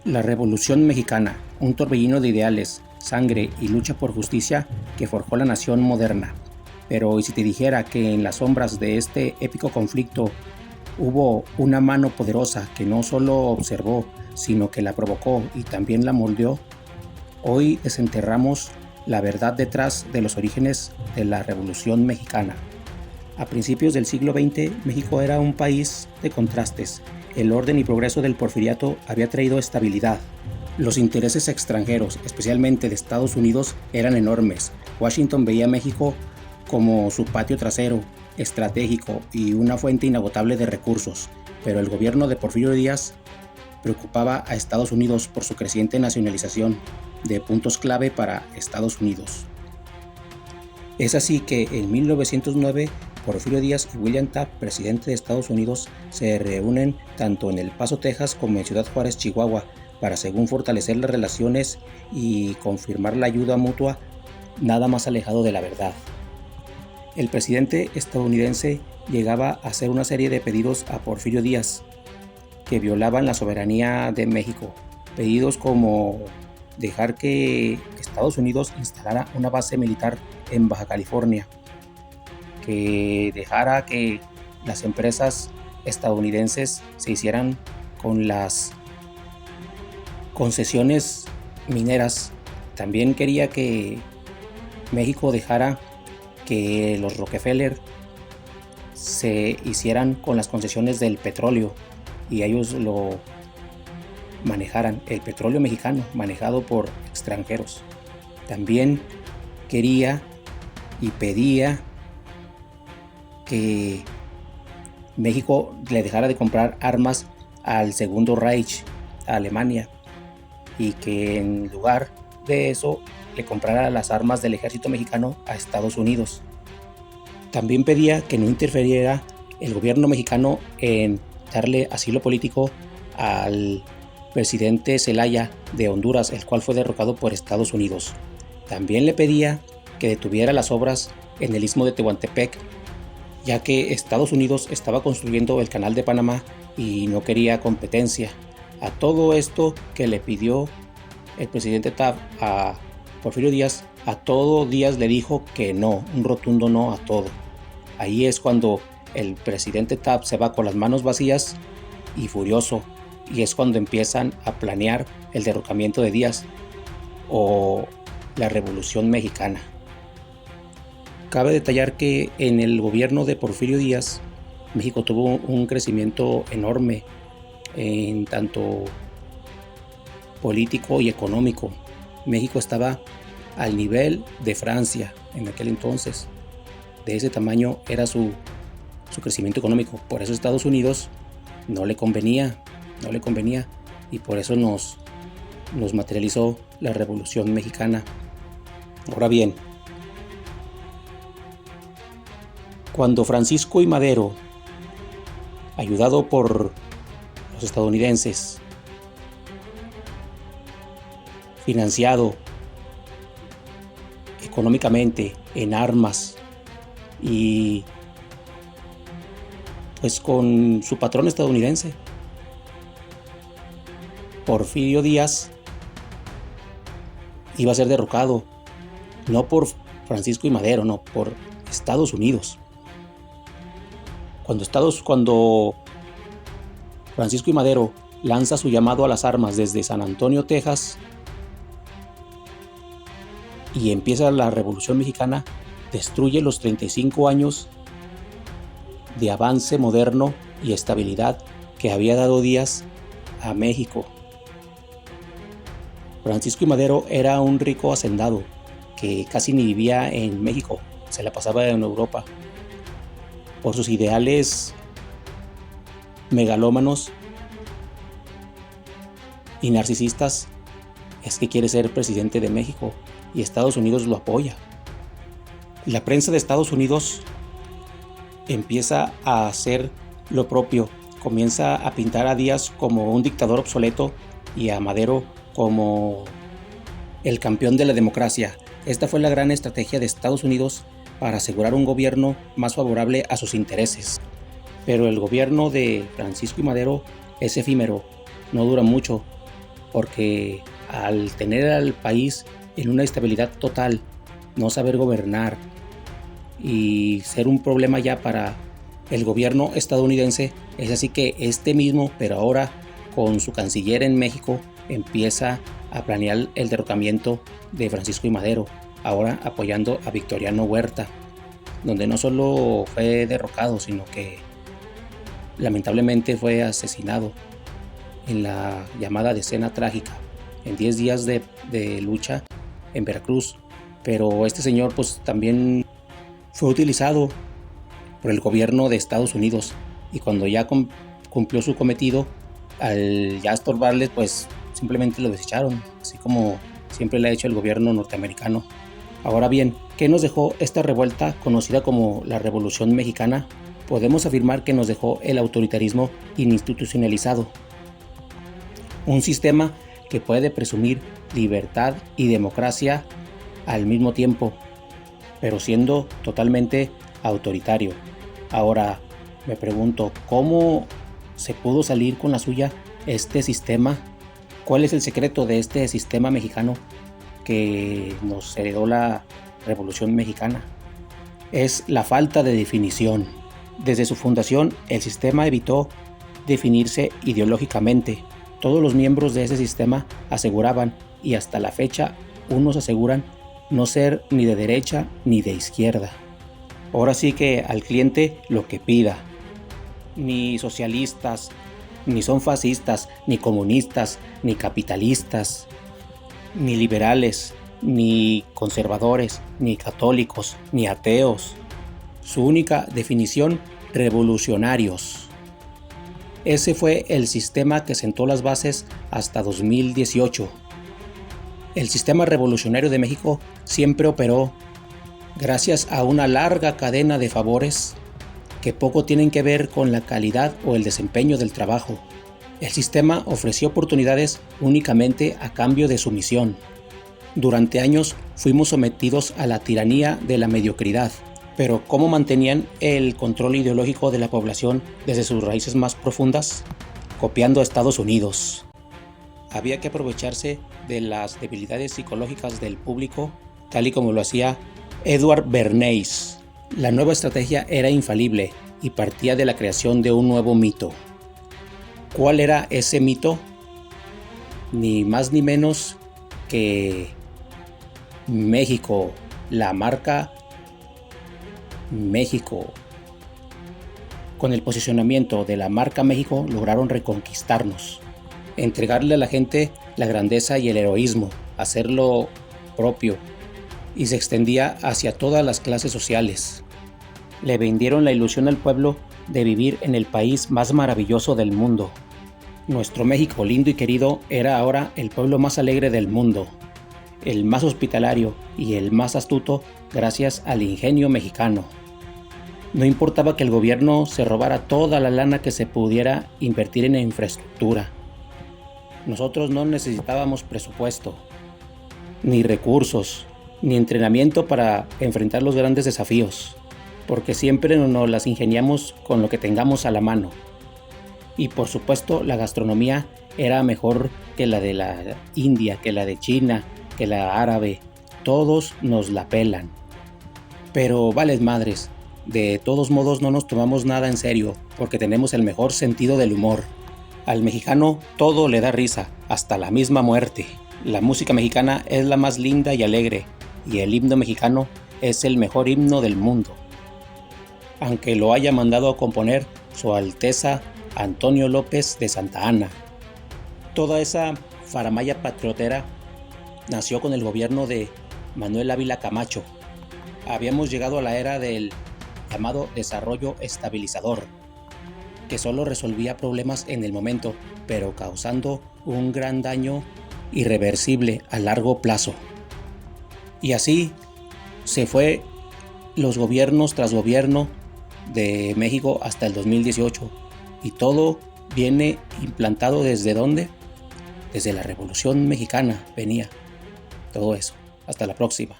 La Revolución Mexicana, un torbellino de ideales, sangre y lucha por justicia que forjó la nación moderna. Pero ¿y si te dijera que en las sombras de este épico conflicto hubo una mano poderosa que no solo observó, sino que la provocó y también la moldeó? Hoy desenterramos la verdad detrás de los orígenes de la Revolución Mexicana. A principios del siglo XX, México era un país de contrastes. El orden y progreso del porfiriato había traído estabilidad. Los intereses extranjeros, especialmente de Estados Unidos, eran enormes. Washington veía a México como su patio trasero, estratégico y una fuente inagotable de recursos. Pero el gobierno de Porfirio Díaz preocupaba a Estados Unidos por su creciente nacionalización de puntos clave para Estados Unidos. Es así que en 1909, Porfirio Díaz y William Taft, presidente de Estados Unidos, se reúnen tanto en El Paso, Texas, como en Ciudad Juárez, Chihuahua, para según fortalecer las relaciones y confirmar la ayuda mutua, nada más alejado de la verdad. El presidente estadounidense llegaba a hacer una serie de pedidos a Porfirio Díaz que violaban la soberanía de México, pedidos como dejar que Estados Unidos instalara una base militar en Baja California, que dejara que las empresas estadounidenses se hicieran con las concesiones mineras. También quería que México dejara que los Rockefeller se hicieran con las concesiones del petróleo y ellos lo manejaran, el petróleo mexicano manejado por extranjeros. También quería y pedía que México le dejara de comprar armas al Segundo Reich, a Alemania, y que en lugar de eso le comprara las armas del ejército mexicano a Estados Unidos. También pedía que no interfiriera el gobierno mexicano en darle asilo político al presidente Zelaya de Honduras, el cual fue derrocado por Estados Unidos. También le pedía que detuviera las obras en el istmo de Tehuantepec, ya que Estados Unidos estaba construyendo el canal de Panamá y no quería competencia. A todo esto que le pidió el presidente Taft a Porfirio Díaz, a todo Díaz le dijo que no, un rotundo no a todo. Ahí es cuando el presidente Taft se va con las manos vacías y furioso, y es cuando empiezan a planear el derrocamiento de Díaz o la Revolución Mexicana. Cabe detallar que en el gobierno de Porfirio Díaz, México tuvo un crecimiento enorme en tanto político y económico. México estaba al nivel de Francia en aquel entonces. De ese tamaño era su crecimiento económico. Por eso Estados Unidos no le convenía, y por eso nos materializó la Revolución Mexicana. Ahora bien, cuando Francisco I. Madero, ayudado por los estadounidenses, financiado económicamente en armas y pues con su patrón estadounidense, Porfirio Díaz iba a ser derrocado, no por Francisco I. Madero, no, por Estados Unidos. Cuando Francisco I. Madero lanza su llamado a las armas desde San Antonio, Texas, y empieza la Revolución Mexicana, destruye los 35 años de avance moderno y estabilidad que había dado Díaz a México. Francisco I. Madero era un rico hacendado que casi ni vivía en México, se la pasaba en Europa. Por sus ideales megalómanos y narcisistas es que quiere ser presidente de México y Estados Unidos lo apoya. La prensa de Estados Unidos empieza a hacer lo propio, comienza a pintar a Díaz como un dictador obsoleto y a Madero como el campeón de la democracia. Esta fue la gran estrategia de Estados Unidos para asegurar un gobierno más favorable a sus intereses. Pero el gobierno de Francisco I. Madero es efímero, no dura mucho, porque al tener al país en una estabilidad total, no saber gobernar y ser un problema ya para el gobierno estadounidense, es así que este mismo, pero ahora con su canciller en México, empieza a planear el derrocamiento de Francisco I. Madero, ahora apoyando a Victoriano Huerta, donde no solo fue derrocado, sino que lamentablemente fue asesinado en la llamada Decena Trágica, en 10 días de lucha en Veracruz. Pero este señor pues también fue utilizado por el gobierno de Estados Unidos, y cuando ya cumplió su cometido, al ya estorbarles, pues simplemente lo desecharon, así como siempre le ha hecho el gobierno norteamericano. Ahora bien, ¿qué nos dejó esta revuelta conocida como la Revolución Mexicana? Podemos afirmar que nos dejó el autoritarismo institucionalizado, un sistema que puede presumir libertad y democracia al mismo tiempo, pero siendo totalmente autoritario. Ahora me pregunto, ¿cómo se pudo salir con la suya este sistema? ¿Cuál es el secreto de este sistema mexicano que nos heredó la Revolución Mexicana? Es la falta de definición. Desde su fundación, el sistema evitó definirse ideológicamente. Todos los miembros de ese sistema aseguraban, y hasta la fecha unos aseguran, no ser ni de derecha ni de izquierda. Ahora sí que al cliente lo que pida. Ni socialistas, ni son fascistas, ni comunistas, ni capitalistas, ni liberales, ni conservadores, ni católicos, ni ateos. Su única definición: revolucionarios. Ese fue el sistema que sentó las bases hasta 2018. El sistema revolucionario de México siempre operó gracias a una larga cadena de favores que poco tienen que ver con la calidad o el desempeño del trabajo. El sistema ofreció oportunidades únicamente a cambio de sumisión. Durante años fuimos sometidos a la tiranía de la mediocridad, pero ¿cómo mantenían el control ideológico de la población desde sus raíces más profundas? Copiando a Estados Unidos. Había que aprovecharse de las debilidades psicológicas del público, tal y como lo hacía Edward Bernays. La nueva estrategia era infalible y partía de la creación de un nuevo mito. ¿Cuál era ese mito? Ni más ni menos que México, la marca México. Con el posicionamiento de la marca México lograron reconquistarnos, entregarle a la gente la grandeza y el heroísmo, hacerlo propio, y se extendía hacia todas las clases sociales. Le vendieron la ilusión al pueblo de vivir en el país más maravilloso del mundo. Nuestro México lindo y querido era ahora el pueblo más alegre del mundo, el más hospitalario y el más astuto gracias al ingenio mexicano. No importaba que el gobierno se robara toda la lana que se pudiera invertir en infraestructura. Nosotros no necesitábamos presupuesto, ni recursos, ni entrenamiento para enfrentar los grandes desafíos, porque siempre nos las ingeniamos con lo que tengamos a la mano. Y por supuesto la gastronomía era mejor que la de la India, que la de China, que la árabe. Todos nos la pelan. Pero vales madres, de todos modos no nos tomamos nada en serio, porque tenemos el mejor sentido del humor. Al mexicano todo le da risa, hasta la misma muerte. La música mexicana es la más linda y alegre, y el himno mexicano es el mejor himno del mundo. Aunque lo haya mandado a componer Su Alteza Antonio López de Santa Anna. Toda esa faramalla patriotera nació con el gobierno de Manuel Ávila Camacho. Habíamos llegado a la era del llamado desarrollo estabilizador, que solo resolvía problemas en el momento, pero causando un gran daño irreversible a largo plazo. Y así se fue los gobiernos tras gobierno de México hasta el 2018. Y todo viene implantado ¿desde dónde? Desde la Revolución Mexicana venía todo eso. Hasta la próxima.